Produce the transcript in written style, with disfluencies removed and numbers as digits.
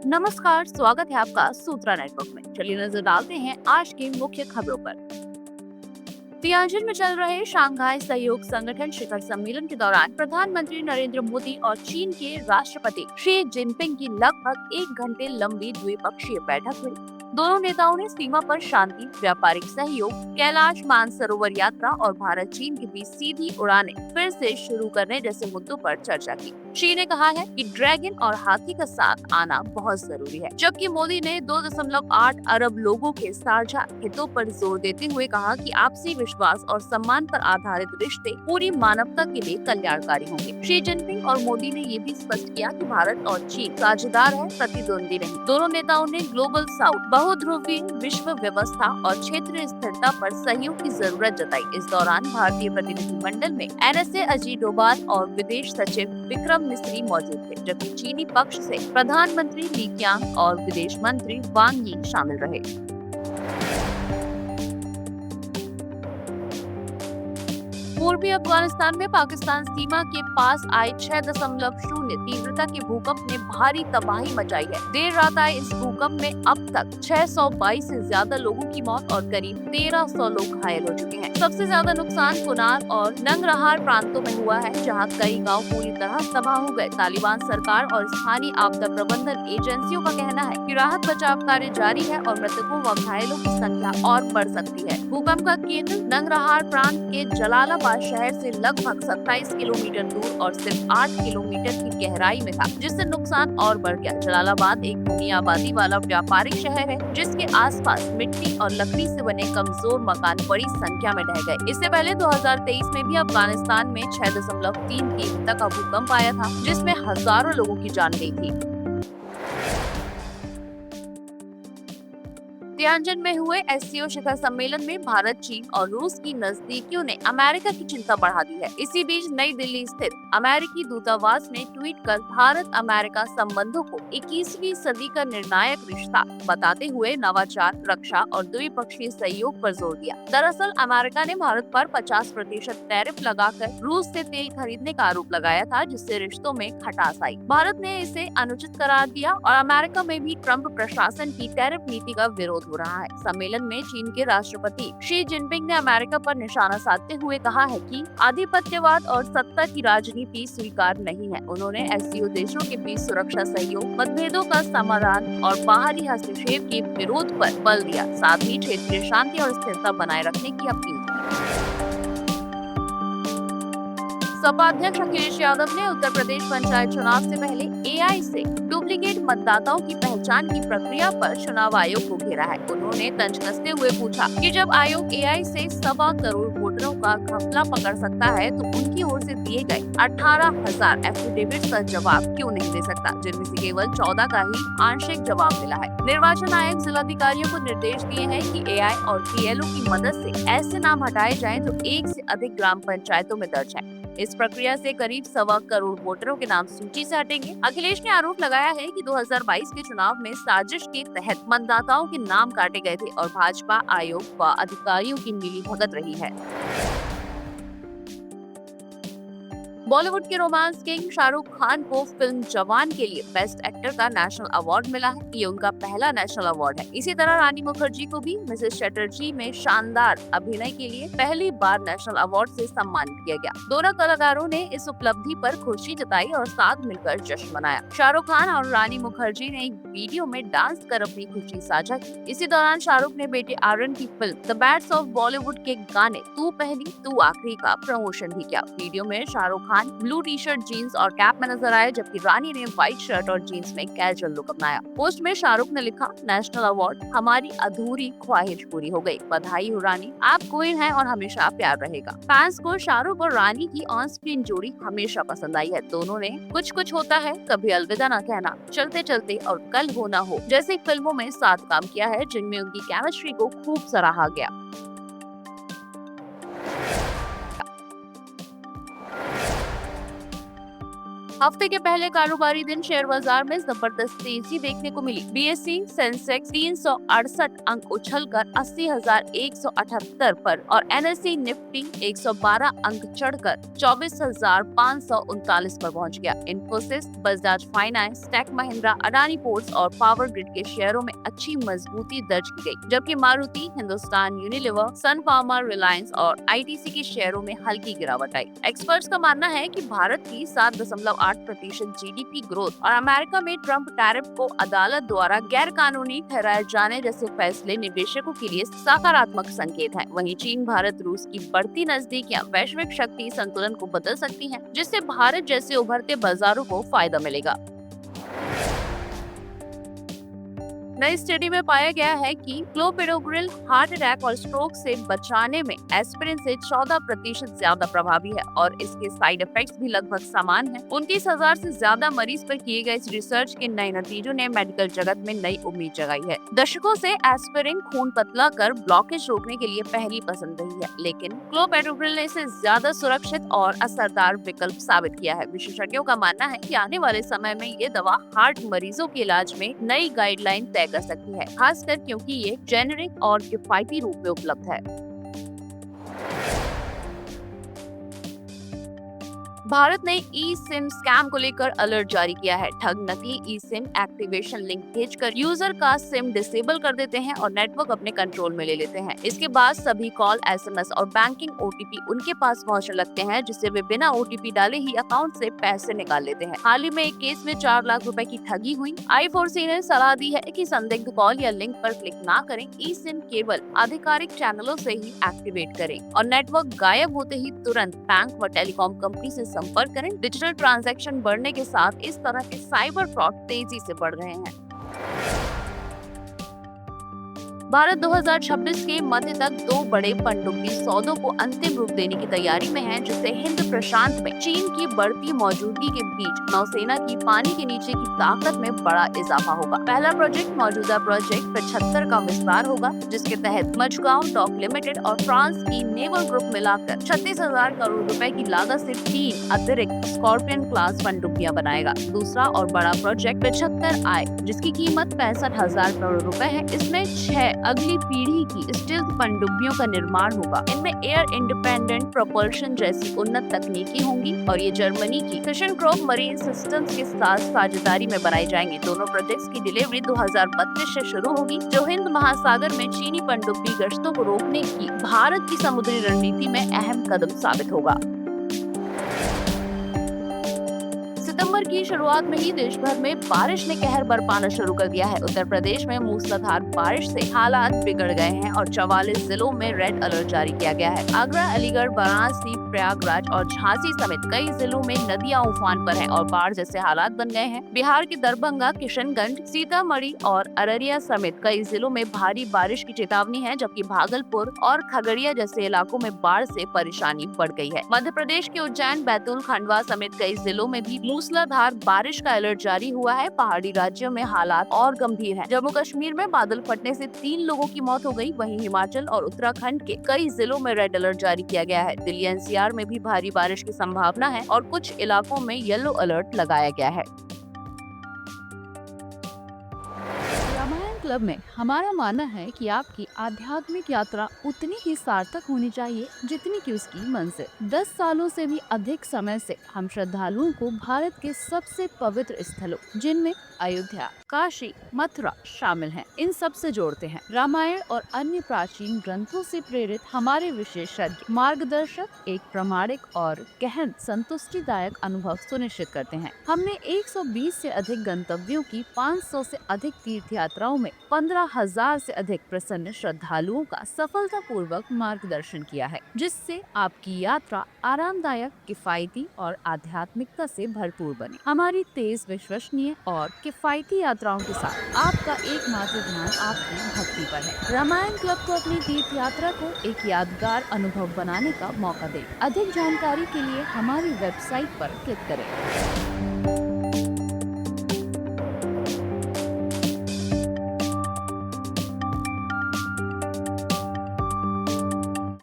नमस्कार, स्वागत है आपका सूत्रा नेटवर्क में। चलिए नजर डालते हैं आज की मुख्य खबरों पर। तियानजिन में चल रहे शंघाई सहयोग संगठन शिखर सम्मेलन के दौरान प्रधानमंत्री नरेंद्र मोदी और चीन के राष्ट्रपति शी जिनपिंग की लगभग 1 घंटे लंबी द्विपक्षीय बैठक हुई। दोनों नेताओं ने सीमा पर शांति, व्यापारिक सहयोग, कैलाश मानसरोवर यात्रा और भारत चीन के बीच सीधी उड़ानें फिर से शुरू करने जैसे मुद्दों पर चर्चा की। शी ने कहा है कि ड्रैगन और हाथी का साथ आना बहुत जरूरी है, जबकि मोदी ने 2.8 अरब लोगों के साझा हितों पर जोर देते हुए कहा कि आपसी विश्वास और सम्मान पर आधारित रिश्ते पूरी मानवता के लिए कल्याणकारी होंगे। शी जिनपिंग और मोदी ने ये भी स्पष्ट किया कि भारत और चीन साझेदार है, प्रतिद्वंदी नहीं। दोनों नेताओं ने ग्लोबल साउथ, बहुध्रुवीय विश्व व्यवस्था और क्षेत्रीय स्थिरता पर सहयोग की जरूरत जताई। इस दौरान भारतीय प्रतिनिधिमंडल में NSA अजीत डोभाल और विदेश सचिव विक्रम मिस्री मौजूद थे, जबकि चीनी पक्ष से प्रधानमंत्री ली कीयांग और विदेश मंत्री वांग यी शामिल रहे। पूर्वी अफगानिस्तान में पाकिस्तान सीमा के पास आए 6.0 तीव्रता के भूकंप ने भारी तबाही मचाई है। देर रात आए इस भूकंप में अब तक 622 से ज्यादा लोगों की मौत और करीब 1300 लोग घायल हो चुके हैं। सबसे ज्यादा नुकसान कुनार और नंगरहार प्रांतों में हुआ है, जहां कई गांव पूरी तरह तबाह हो गए। तालिबान सरकार और स्थानीय आपदा प्रबंधन एजेंसियों का कहना है कि राहत बचाव कार्य जारी है और मृतकों व घायलों की संख्या और बढ़ सकती है। भूकंप का केंद्र नंगरहार प्रांत के जलालाबाद शहर से लगभग 27 किलोमीटर दूर और सिर्फ 8 किलोमीटर की गहराई में था, जिससे नुकसान और बढ़ गया। जलालाबाद एक भूमि आबादी वाला व्यापारिक शहर है, जिसके आसपास मिट्टी और लकड़ी से बने कमजोर मकान बड़ी संख्या में ढह गए। इससे पहले 2023 में भी अफगानिस्तान में 6.3 तीव्रता का भूकंप आया था, जिसमें हजारों लोगों की जान गई थी। तियानजिन में हुए SCO शिखर सम्मेलन में भारत, चीन और रूस की नजदीकियों ने अमेरिका की चिंता बढ़ा दी है। इसी बीच नई दिल्ली स्थित अमेरिकी दूतावास ने ट्वीट कर भारत अमेरिका संबंधों को 21वीं सदी का निर्णायक रिश्ता बताते हुए नवाचार, रक्षा और द्विपक्षीय सहयोग पर जोर दिया। दरअसल अमेरिका ने भारत पर 50% टैरिफ लगाकर रूस से तेल खरीदने का आरोप लगाया था, जिससे रिश्तों में खटास आई। भारत ने इसे अनुचित करार दिया और अमेरिका में भी ट्रंप प्रशासन की टैरिफ नीति का विरोध हो रहा है। सम्मेलन में चीन के राष्ट्रपति शी जिनपिंग ने अमेरिका पर निशाना साधते हुए कहा है कि आधिपत्यवाद और सत्ता की राजनीति स्वीकार नहीं है। उन्होंने SCO देशों के बीच सुरक्षा सहयोग, मतभेदों का समाधान और बाहरी हस्तक्षेप के विरोध पर बल दिया। साथ ही क्षेत्रीय शांति और स्थिरता बनाए रखने की अपील की। सपा अध्यक्ष अखिलेश यादव ने उत्तर प्रदेश पंचायत चुनाव से पहले AI से डुप्लीकेट मतदाताओं की पहचान की प्रक्रिया पर चुनाव आयोग को घेरा है। उन्होंने तंज कसते हुए पूछा कि जब आयोग AI से 1.25 करोड़ वोटरों का घपला पकड़ सकता है, तो उनकी ओर से दिए गए 18,000 एफिडेविट का जवाब क्यों नहीं दे सकता, जिनमें से केवल 14 का ही आंशिक जवाब मिला है। निर्वाचन आयोग जिलाधिकारियों को निर्देश दिए हैं कि AI और PLO की मदद से ऐसे नाम हटाए जाएं जो 1 से अधिक ग्राम पंचायतों में दर्ज है। इस प्रक्रिया से करीब 1.25 करोड़ वोटरों के नाम सूची से हटेंगे। अखिलेश ने आरोप लगाया है कि 2022 के चुनाव में साजिश के तहत मतदाताओं के नाम काटे गए थे और भाजपा आयोग व अधिकारियों की मिलीभगत रही है। बॉलीवुड के रोमांस किंग शाहरुख खान को फिल्म जवान के लिए बेस्ट एक्टर का नेशनल अवार्ड मिला है। ये उनका पहला नेशनल अवार्ड है। इसी तरह रानी मुखर्जी को भी मिसेस चटर्जी में शानदार अभिनय के लिए पहली बार नेशनल अवार्ड से सम्मानित किया गया। दोनों कलाकारों ने इस उपलब्धि पर खुशी जताई और साथ मिलकर जश्न मनाया। शाहरुख खान और रानी मुखर्जी ने एक वीडियो में डांस कर अपनी खुशी साझा की। इसी दौरान शाहरुख ने बेटे आर्यन की film the bads of Bollywood के गाने तू पहली तू आखिरी का प्रमोशन भी किया। वीडियो में शाहरुख ब्लू टी-शर्ट, जीन्स और कैप में नजर आए, जबकि रानी ने व्हाइट शर्ट और जीन्स में कैजुअल लुक अपनाया। पोस्ट में शाहरुख ने लिखा, नेशनल अवार्ड हमारी अधूरी ख्वाहिश पूरी हो गई। बधाई हो रानी, आप क्वीन हैं और हमेशा प्यार रहेगा। फैंस को शाहरुख और रानी की ऑन स्क्रीन जोड़ी हमेशा पसंद आई है। दोनों ने कुछ कुछ होता है, कभी अलविदा न कहना, चलते चलते और कल हो ना हो जैसी फिल्मों में साथ काम किया है, जिनमें उनकी केमिस्ट्री को खूब सराहा गया। हफ्ते के पहले कारोबारी दिन शेयर बाजार में जबरदस्त तेजी देखने को मिली। बीएसई सेंसेक्स 368 अंक उछलकर 80,178 पर और एनएसई निफ्टी 112 अंक चढ़कर 24,539 पर पहुंच गया। इन्फोसिस, बजाज फाइनेंस, टेक महिंद्रा, अडानी पोर्ट्स और पावर ग्रिड के शेयरों में अच्छी मजबूती दर्ज की गई, जबकि मारुति, हिंदुस्तान यूनिलीवर, सन फार्मा, रिलायंस और आईटीसी के शेयरों में हल्की गिरावट आई। एक्सपर्ट्स का मानना है कि भारत की 7.8% जीडीपी ग्रोथ और अमेरिका में ट्रम्प टैरिफ को अदालत द्वारा गैर कानूनी ठहराए जाने जैसे फैसले निवेशकों के लिए सकारात्मक संकेत हैं। वहीं चीन, भारत, रूस की बढ़ती नजदीकियां वैश्विक शक्ति संतुलन को बदल सकती हैं, जिससे भारत जैसे उभरते बाजारों को फायदा मिलेगा। नई स्टडी में पाया गया है कि क्लोपिडोग्रिल हार्ट अटैक और स्ट्रोक से बचाने में एस्पिरिन से 14% ज्यादा प्रभावी है और इसके साइड इफेक्ट्स भी लगभग समान हैं। 29,000 से ज्यादा मरीज पर किए गए इस रिसर्च के नए नतीजों ने मेडिकल जगत में नई उम्मीद जगाई है। दशकों से एस्पिरिन खून पतला कर ब्लॉकेज रोकने के लिए पहली पसंद रही है, लेकिन क्लोपिडोग्रिल ने इसे ज्यादा सुरक्षित और असरदार विकल्प साबित किया है। विशेषज्ञों का मानना है कि आने वाले समय में ये दवा हार्ट मरीजों के इलाज में नई गाइडलाइन तय कर सकती है, खासकर क्योंकि ये जेनेरिक और किफायती रूप में उपलब्ध है। भारत ने ई सिम स्कैम को लेकर अलर्ट जारी किया है। ठग नकली ई सिम एक्टिवेशन लिंक भेजकर यूजर का सिम डिसेबल कर देते हैं और नेटवर्क अपने कंट्रोल में ले लेते हैं। इसके बाद सभी कॉल, एसएमएस और बैंकिंग ओटीपी उनके पास पहुंचने लगते हैं, जिससे वे बिना ओटीपी डाले ही अकाउंट से पैसे निकाल लेते हैं। हाल ही में एक केस में 4 लाख रुपए की ठगी हुई। I4C ने सलाह दी है कि संदिग्ध कॉल या लिंक पर क्लिक ना करें। ई सिम केवल आधिकारिक चैनलों से ही एक्टिवेट करें और नेटवर्क गायब होते ही तुरंत बैंक व टेलीकॉम कंपनी से संपर्क करें। डिजिटल ट्रांजैक्शन बढ़ने के साथ इस तरह के साइबर फ्रॉड तेजी से बढ़ रहे हैं। भारत 2026 के मध्य तक 2 बड़े पनडुब्बी सौदों को अंतिम रूप देने की तैयारी में है, जिससे हिंद प्रशांत में चीन की बढ़ती मौजूदगी के बीच नौसेना की पानी के नीचे की ताकत में बड़ा इजाफा होगा। पहला प्रोजेक्ट मौजूदा प्रोजेक्ट 75 का विस्तार होगा, जिसके तहत मजगांव डॉक लिमिटेड और फ्रांस की नेवल ग्रुप मिलाकर 36,000 करोड़ रुपए की लागत से 3 अतिरिक्त स्कॉर्पियन क्लास पनडुब्बियां बनाएगा। दूसरा और बड़ा प्रोजेक्ट 75I, जिसकी कीमत 65,000 करोड़ रुपए है। इसमें 6 अगली पीढ़ी की स्टील्थ पनडुब्बियों का निर्माण होगा। इनमें एयर इंडिपेंडेंट प्रोपल्शन जैसी उन्नत तकनीकी होंगी और ये जर्मनी की थीशेनक्रोप मरीन सिस्टम्स के साथ साझेदारी में बनाई जाएंगी। दोनों प्रोजेक्ट्स की डिलीवरी 2032 से शुरू होगी, जो हिंद महासागर में चीनी पनडुब्बी गश्तों को रोकने की भारत की समुद्री रणनीति में अहम कदम साबित होगा। सितंबर की शुरुआत में ही देश भर में बारिश ने कहर बरपाना शुरू कर दिया है। उत्तर प्रदेश में मूसलाधार बारिश से हालात बिगड़ गए हैं और 44 जिलों में रेड अलर्ट जारी किया गया है। आगरा, अलीगढ़, वाराणसी, प्रयागराज और झांसी समेत कई जिलों में नदियां उफान पर हैं और बाढ़ जैसे हालात बन गए हैं। बिहार के दरभंगा, किशनगंज, सीतामढ़ी और अररिया समेत कई जिलों में भारी बारिश की चेतावनी है, जबकि भागलपुर और खगड़िया जैसे इलाकों में बाढ़ से परेशानी बढ़ गई है। मध्य प्रदेश के उज्जैन, बैतूल, खंडवा समेत कई जिलों में भी मूसलाधार बारिश का अलर्ट जारी हुआ है। पहाड़ी राज्यों में हालात और गंभीर हैं। जम्मू कश्मीर में बादल फटने से 3 लोगों की मौत हो गई। वहीं हिमाचल और उत्तराखंड के कई जिलों में रेड अलर्ट जारी किया गया है। दिल्ली एनसीआर में भी भारी बारिश की संभावना है और कुछ इलाकों में येलो अलर्ट लगाया गया है। क्लब में हमारा मानना है कि आपकी आध्यात्मिक यात्रा उतनी ही सार्थक होनी चाहिए जितनी कि उसकी मंजिल। 10 सालों से भी अधिक समय से हम श्रद्धालुओं को भारत के सबसे पवित्र स्थलों, जिनमें अयोध्या, काशी, मथुरा शामिल हैं, इन सब से जोड़ते हैं। रामायण और अन्य प्राचीन ग्रंथों से प्रेरित हमारे विशेषज्ञ मार्गदर्शक एक प्रामाणिक और गहन संतुष्टिदायक अनुभव सुनिश्चित करते हैं। हमने 120 से अधिक गंतव्यों की 500 से अधिक तीर्थ यात्राओं में 15,000 से अधिक प्रसन्न श्रद्धालुओं का सफलतापूर्वक मार्गदर्शन किया है, जिससे आपकी यात्रा आरामदायक, किफायती और आध्यात्मिकता से भरपूर बने। हमारी तेज, विश्वसनीय और किफायती यात्राओं के साथ आपका एकमात्र ध्यान आपकी भक्ति पर है। रामायण क्लब को अपनी तीर्थ यात्रा को एक यादगार अनुभव बनाने का मौका दें। अधिक जानकारी के लिए हमारी वेबसाइट पर क्लिक करें।